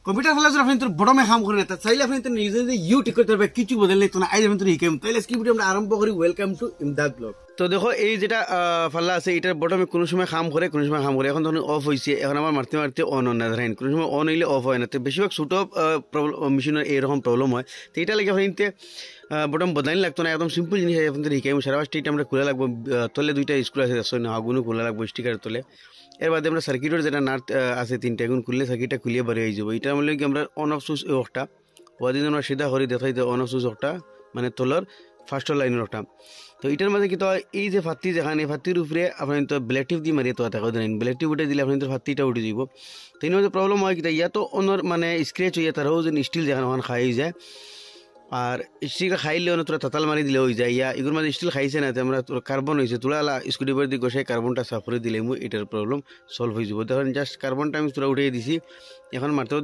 Computer ফেলা আপনি তোর বড়মে কাম করেন না চাইলে আপনি নিজে নিজে ইউ ঠিক করতে পারবে কিছু বদলে তো না আজ আমি তোর শিখাইম তাইলে আজকে ভিডিও আমরা আরম্ভ করি ওয়েলকাম টু ইমদাদ ব্লগ। তো দেখো এই যেটা ফাল্লা আছে এটার বটমে কোনো সময় কাম করে কোনো সময় কাম করে এখন তখন অফ হয়েছে এখন আমার মারতে মারতে অন না ধরেন কোনো সময় অন হইলে অফ হয় না তো বেশিরভাগ ছোট মেশিনের এইরকম প্রবলেম হয় তো এটা লাগে আপনি বটম বদলাইন লাগতো না একদম সিম্পল জিনিস আপনাদের শিখাইম সারা পাঁচটা এটা আমরা খুলে লাগবো তলে দুইটা স্ক্রু আছে না আগুনও খোলা লাগবো স্টিকার তলে এর বাদে আমরা সার্কিটের যেটা নাট আছে তিনটা এগুন খুললে সার্কিটটা খুলিয়ে বাড়ি হয়ে যাবো এটা বললে কি আমরা অন অফ সুইচ একটা ওদিন আমরা সিধা করে দেখাই অন অফ সুইচ একটা মানে তলর ফার্স্ট লাইনের একটা তো এটার মধ্যে কি তো এই যে ফাত্তি যেখানে ফাত্তির উপরে আপনি তো ব্ল্যাক টিপ দিয়ে মারিয়ে তো দেখা দেন ব্ল্যাক টিপ উঠে দিলে আপনি তো ফাত্তিটা উঠে যাব তো এই মধ্যে প্রবলেম হয় কি ইয়া তো অনর মানে স্ক্র্যাচ হয়ে তারাও যে স্টিল যেখানে ওখানে খাই যায় আর স্টিলটা খাইলে অনেক তোরা তাতাল মারি দিলে হয়ে যায় ইয়া এগুলোর মধ্যে স্টিল খাইছে না আমরা তোর কার্বন হয়েছে তোরা স্ক্রুড্রাইভার দিয়ে গোসাই কার্বনটা সাফ করে দিলে এটার প্রবলেম সলভ হয়ে যাব তখন জাস্ট কার্বনটা আমি তোরা উঠিয়ে দিছি এখন মারতেও